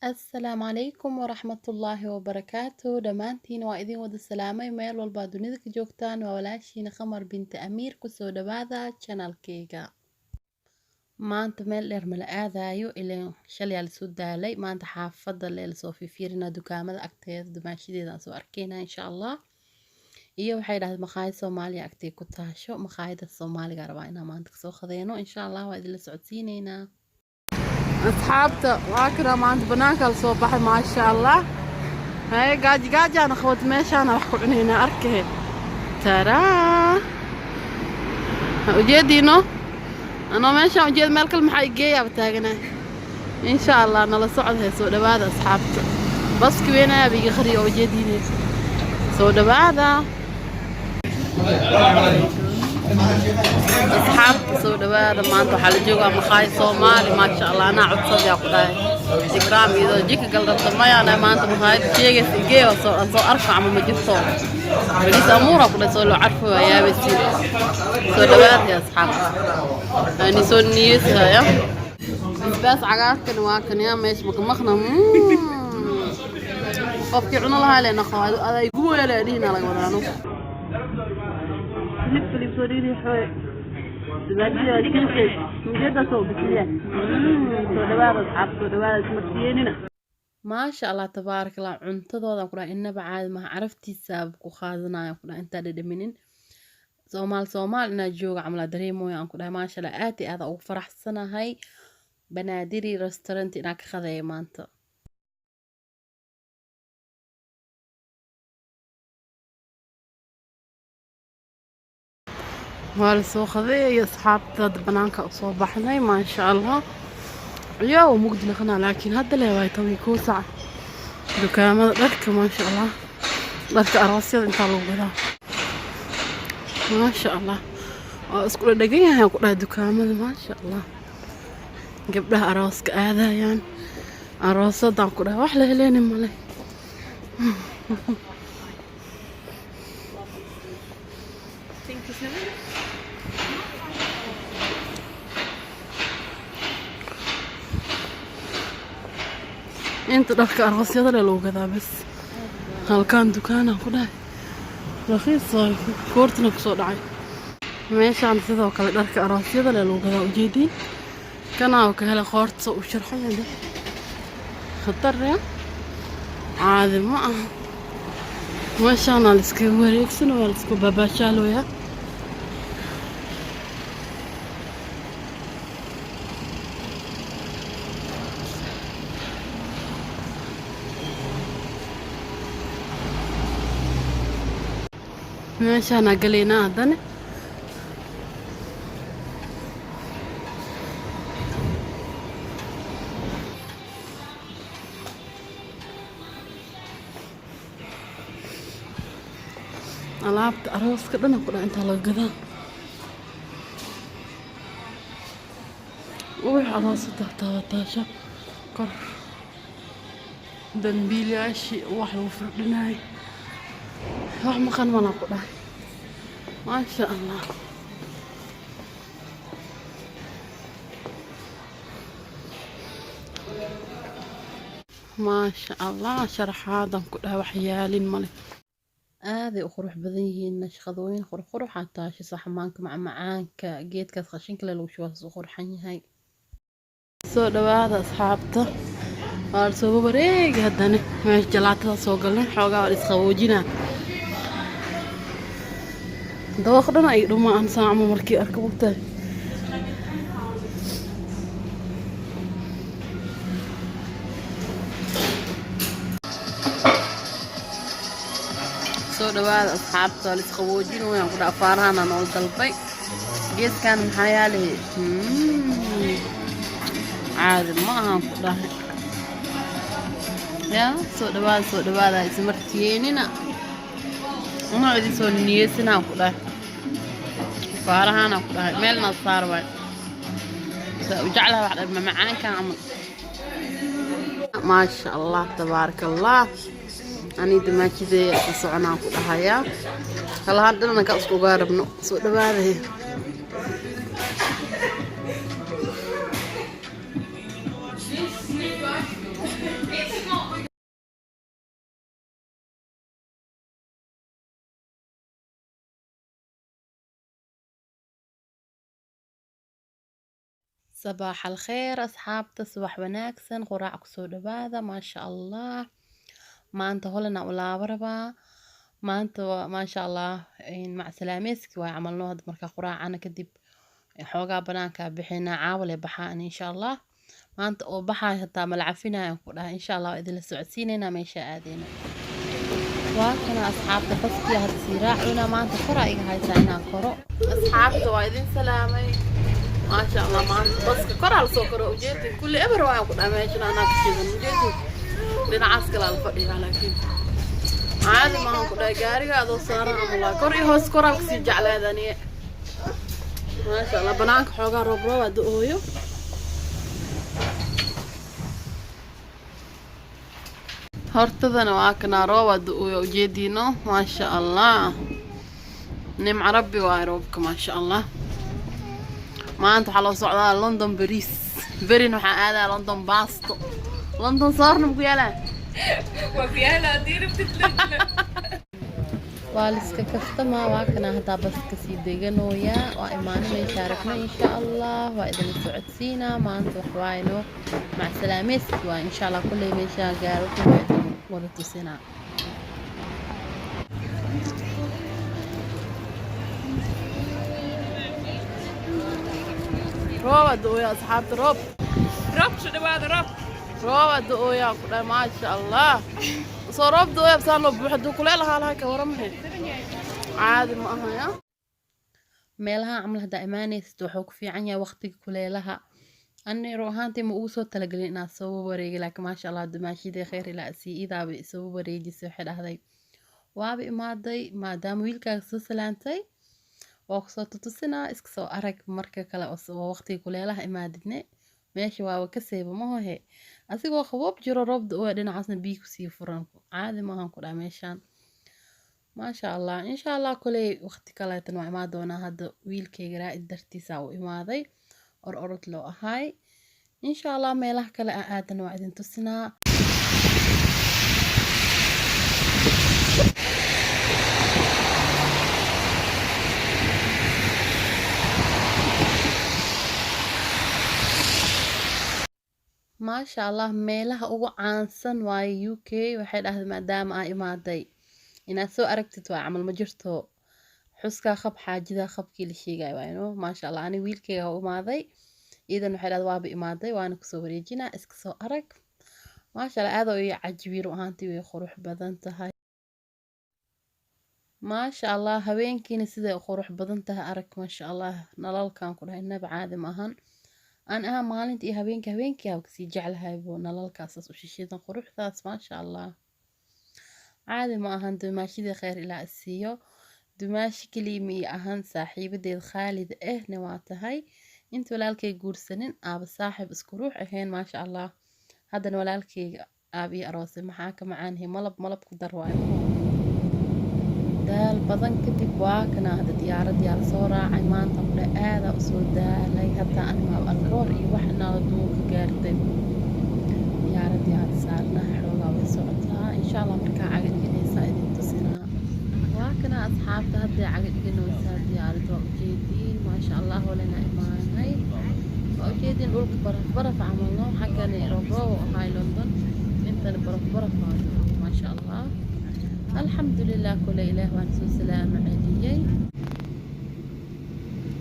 السلام عليكم ورحمة الله وبركاته dhamaantiin waa idin wada salaamay meel walba dunida ka joogtaan waa walaashiina Qamar binti Amiir ku soo dhawaada channelkayga maanta meel dheer mala aadayo ileen shalay la soo daalay maanta xaafadda la soo fiirina dukaamada agteeda dumaashideeda soo arkeyna insha Allah iyo waxay dhahdeen maqaayad Soomaaliya agtee ku taasho maqaayada Soomaaliga rabaa inaan maanta ka soo qadeeno insha Allah waa idin la socodsiineynaa أصحابته واكرة ما عند بناك الصباح ما شاء الله هاي قاج أنا خوت ماشي أنا راح هنا أركه ترى وجدينه أنا ماشي وجد ملك المحيقية بتاعنا إن شاء الله أنا لصعد هي سود هذا أصحابته بس كوينا بيجي خري وجديني سود هذا أصحاب سود هذا ما أنتوا حال جوا مخاي صومالي ما شاء الله أنا عد صدق أقولها إكرام إذا جيك قلت ما أنا ما أنتوا مخاي شيء سيجي وصو أرفع من مجد صوم بنيس أمور أقول صلوا عرفوا يا بسي سود هذا يا أصحاب يعني سود نيسها يا بس عقارك نواكن يا مش مخنا قفك عنا الله لنا خواد هذا يقول لا دينا لا قولانو نفلي بصوري حوي دلوقتي كنت مجد صوب كذا سوداء أصحاب سوداء اسمه ما شاء الله تبارك الله cuntadooda ku dhahay inaba caadi ma caraftiisa ku qaadanayo ku dhahay inta dhadhaminin Soomaal ina jooga amla dareemoyaan ku dhahay ma sha Allah aad iyo aad ugu faraxsanahay Banaadiri restaurant ina ka qaday maanta والسوق هذا يا أصحاب بنانك صباحنا ما شاء الله اليوم مقدنا خنا لكن هذا اللي وايد توي كوسع دكان ذلك ما شاء الله ذلك أراسي أنت لو ما شاء الله أسكول دقيقة يقول دكان ما شاء الله قبلها أراسك هذا يعني أراس ضام كلها وحلا هلين مالي انت دارك أراسيada loo gadaa bas halkaan dukaana ku dhahay raqiis koortna ku soo dhacay meeshaan sidoo kale dharka araasyada loo gadaa u jeedin kana oo ka hela qoorta u sharxayada khatar ya caadi ma aha meeshaan la iska wareegsan oo la isku babaashaalooya meeshaan galeyna hadana alaabta arooska dhan ku dhac inta la gadaa وح aroosada taasha kor dambiilaashi wax lagu firdhinay wax maqan mana ku dhahay ما شاء الله ما شاء الله شرحاdan ku dhahay waxyaalin male aaday u qurux badan yihiin nashqadooyin qurux xataa shi saxmaanka macaanka geedkaas qashinka lagu shubo soo qurxan yahay soo dhawaada asxaabta waa soo wareeg hadana meesh jalaatada soo galnay xoogaa is qaboojina دوخنا أي دوما أنا سامع مركي أركبته سو دوال أصحاب ثالث خوجين ويا كده أفارنا نقول طلبي جيس كان محيالي عادي ما هم كده يا سو دوال اسمرتينينا أنا عندي سو نيسنا كده فارهانا كده ملنا صار واحد وجعلها واحد معان كان عمل ما شاء الله تبارك الله أنا دماغي ذي صعنا كده هيا هلا هذا كأسكو قاربنا سو دوال صباح الخير أصحابتا صباح wanaagsan quraac kusoo dhawaada maasha allah maanta holana ulaaba rabaa maanta maasha allah macsalaameedki waa camalno hadda markaa quraacana kadib xoogaa banaanka bixina caawale baxaan insha allah maanta oo baxay hataa malcafinayaan ku dhahay insha allah waa idinla socodsiinaynaa meesha aadeyna waa kana asxaabta baskiya hadda sii raacuna maanta koraa iga haysaa inaan koro asxaabta waa idin salaamay ما شاء الله ما بس كرة على سكر وجيت كل إبرة وين كنا ماشيين أنا كذا وجيت لنا عسكر على الفريق على كذا عادي ما هم كنا جاري هذا صار والله كرة هو سكر كسي جعل هذا نية ما شاء الله بنانك حاجة ربرة ودقويه هرتذنا واكنا رو ودقويه وجيدينه ما شاء الله نم عربي وعربك ما شاء الله maanta waxaa loo socdaa london bariis berin waxaan aadaa london baasto london saarna maku yaalaa waa liska kaftama waa kana haddaa baska sii deganooyaa waa imaano meesha aragna insha allah waa idinla socodsiinaa maanta waxwaayno macsalaameedki waa insha allah kulley meesha gaaro waa idin wada tusinaa روب الدقويا أصحاب روب شنو هذا روب الدقويا كلها ما شاء الله صار روب دقويا بس أنا بحدو كلها لها كورمها عادي ما هي ميلها عملها دائما يستوحوك في عنيا وقتك كلها أني روحانتي مؤوسو تلقلي ناس سووا وريجي لك ما شاء الله دماشي دي خير لا سي إذا بيسووا وريجي سوحد هذي وابي ما دام ويلكا سلانتي waa kusoo tutusinaa iska soo arag marka kale oo waqtiga kuleelaha imaadidne meesha waa ka seeba mahohe asigoo qaboob jiro roobda oo dhinacaasna biyo kusii furan caadi maahan ku dhaa meeshaan maasha allah insha allah kuley waqti kaleetan waa imaan doonaa hadda wiilkayga raa'id dartiisa u imaaday orod loo ahaay insha allah meelaha kale aadan waa idin tusinaa ما شاء الله meelaha ugu caansan waaye UK waxay dhahdeen maadaama ay imaaday inaad soo aragtid waa camal ma jirto xuska qab xaajida qabkii la sheegay waayno ma sha Allah ani wiilkayga u imaaday iidan waxay dhahdeen waaba imaaday waana ku soo wareejinaa iska soo arag ma sha Allah aad oo cajiib ahaantii way qurux badan tahay ما شاء الله haweenkiina sida qurux badan tahay arag ma sha Allah nalalkan ku dhahay nab caadi maahan أنا مالنت إيه هبينك أو كسي جعلها يبون للكاسس وشيشيدن قروح ثاس ما شاء الله عادي ما أهان دماشي دي خير إلى السيو دماشي كليمي أهان صاحب دي خالد نواتهاي انت ولالكي قرسنين أب صاحب اسكروح أهين ما شاء الله هذا ولالكي أبي أروسي محاكا معانهي ملب قدر وايبو daal badan kadib waa kana hada diyaar soo raacay maanta qura aad u soo daalay hatta anima alkoor iyo waxna duuka gaartay diyaar saarna xoogaa way socotaa insha Allah marka cagad inaysa idin tusinaa waa kana asxaabta hadda cagad inaysa diyaarado ujeedin ma sha Allah walana imaanay ujeedin dhulka baraf camalno xaqani robo hay London inta baraf ma sha Allah الحمد لله كل إله وانسو سلام عليي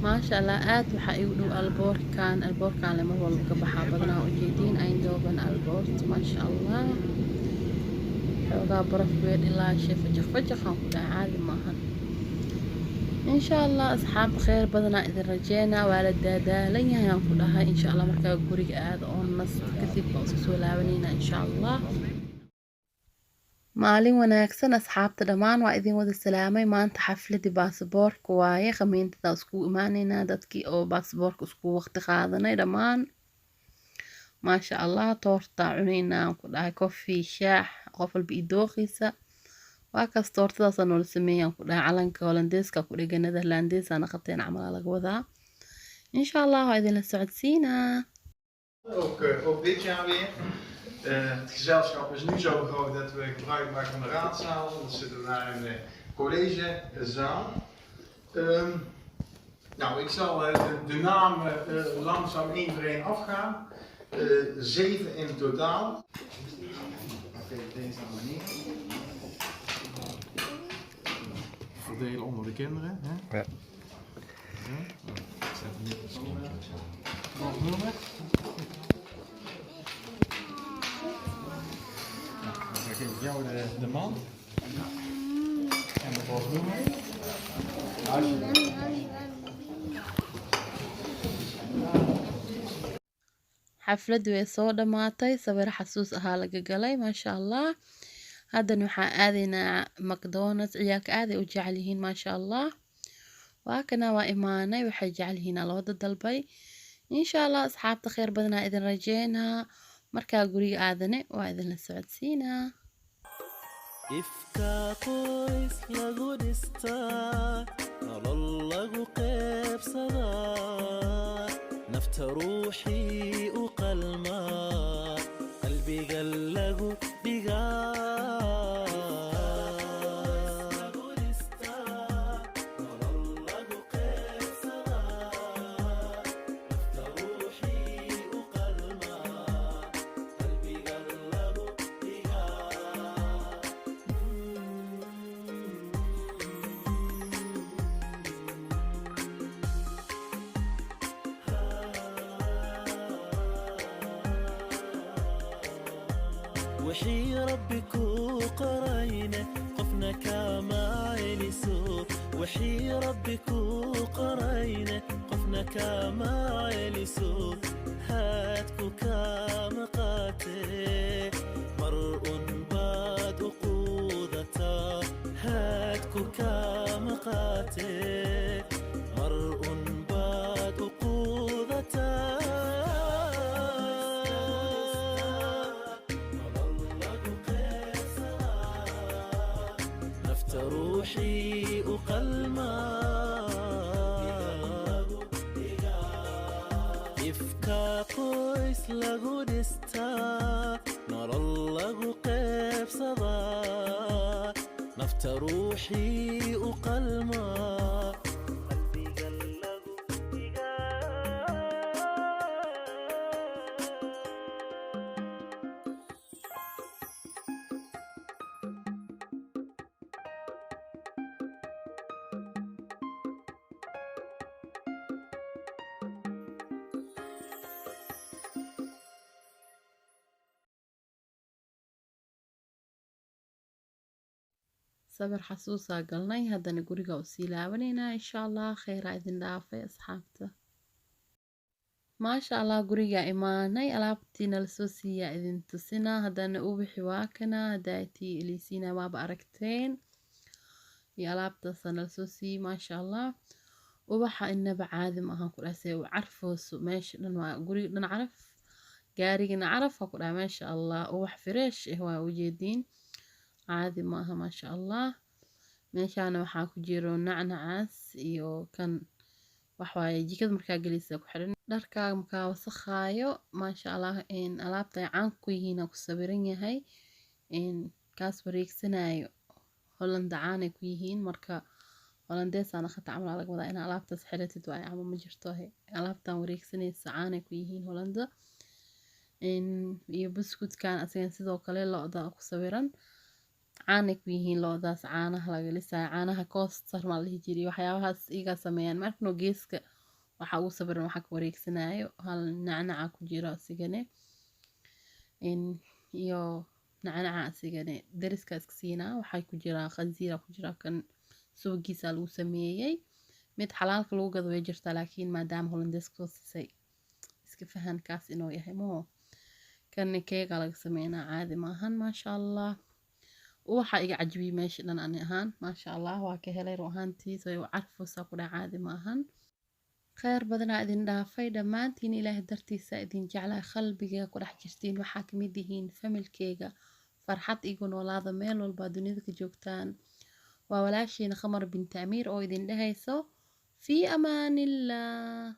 ما شاء الله آت وحيقولوا البوركان لما هو القبحة بدنا وجيدين أين دوبن البورت ما شاء الله حوضا برف بيد الله شيء فجخ عادي ماهن إن شاء الله أصحاب خير بدنا إذا رجينا والد دادا لن ينقلها إن شاء الله مركا قريق آد أون نص كثير بأسسو لاونينا إن شاء الله maalin wanaagsan asxaabta dhammaan waa idin wada salaamay maanta xafladii baasaboorka waaye khamiintada isku imaanaynaa dadkii oo baasaboorka isku waqti qaadanay dhammaan maasha allah toorta cunaynaa ku dhahay coffee shaax qof walba idooqiisa waa kaas toortadaas noola sameeyaan ku dhahay calanka holandeeska ku dhagan Netherlands ana qateen camal laga wadaa insha allah waa idin la socodsiinaa ook dit jaar weer. Het gezelschap is nu zo groot dat we gebruik maken van de raadzaal. Dan zitten we naar een collegezaal. Nou, ik zal de namen langzaam één voor één afgaan. 7 in totaal. Oké, deze aan meneer. Verdelen onder de kinderen. Hè? Ja. Ik zet hem niet misschien. Nog nummer. Dan geef ik jou de mand. En de bosbloemen. xafladdu way soo dhammaatay sawir xasuus ahaa laga galay maasha allah haddana waxaan aadaynaa macdonalds ciyaalka aaday u jecel yihiin maasha allah waa kana waa imaanay waxay jecel yihiin aa loo dalbay insha allah asxaabta kheyr badanaa idin rajeynaa markaa guriga aadane waa idinla socodsiinaa ifka qoys lagu dhistaa nolol lagu qeybsadaa nafta ruuxii u qalmaa qalbiga lagu dhigaa وحي ربي كو قرينا قفنا كما يلسو وحي ربي كو قرينا قفنا كما يلسو هاتكو كما قاتل مرء بعد قوذتا هاتكو كما قاتل مرء بعد قوذتا روحي وقلما ifka qoys lagu dhistaa nolol lagu qeybsadaa nafta ruuxii u qalmaa qalbiga lagu dhigaa sawir xasuusaa galnay haddana guriga usii laabanaynaa insha allah kheyraa idin dhaafay asxaabta maasha allah guriga imaanay alaabtii nala soo siiyaa idin tusinaa haddana ubixi waa kana hadaatii elisiina waaba aragteen iyo alaabtaasa nala soo siiyey maasha allah ubaxa inaba caadi ma ahan ku dhasay u carfooso meesha dhan waa guriga dhan caraf gaarigana caraf waa ku dhaha maasha allah ubax fresh ah waa ujeediin caadi maaha maasha allah meeshaana waxaa ku jiro nacnacaas iyo kan waxwaaye jikada markaa gelisa ku xiran dharkaaga markaa wasakhaayo maasha allah alaabta ay caan ku yihiin ku sawiran yahay kaas wareegsanayo hollanda caanay ku yihiin marka hollandeesaana khata camal laga wadaa in alaabtaas xiratid waa ama ma jirto alaabtan wareegsanaysa caanay ku yihiin hollanda iyo buskudkan asagan sidoo kale lo-da ku sawiran caanay ku yihiin lo-daas caanaha laga lisaayo caanaha koostar maa la dhihi jiray waxyaabahaas iyagaa sameeyaan markano geeska waxaa ugu sawiran waxaa ka wareegsanayo hal nacnaca ku jiro asigane iyo nacnaca asigane dariska iska siinaa waxay ku jiraa khanziira ku jira kan suugiisa lagu sameeyey mid xalaalka lagu gado way jirtaa laakiin maadaama hollandeeska soo siisay iska fahan kaas inuu yahay moo kan keega laga sameynaa caadi maahan maasha allah waxaa iga cajibiyey meesha dhan ani ahaan maasha allah waa ka helay ruuhaantiis way u carfoosaa ku dhaca caadi maahan kheyr badanaa idin dhaafay dhammaantiin ilaahay dartiisa idin jeclaa qalbiga ku dhex jirtiin waxaa kamid yihiin familkeyga farxad igu noolaada meel walba dunida ka joogtaan waa walaashiina khamar binti amiir oo idin dhehayso fii amaanillah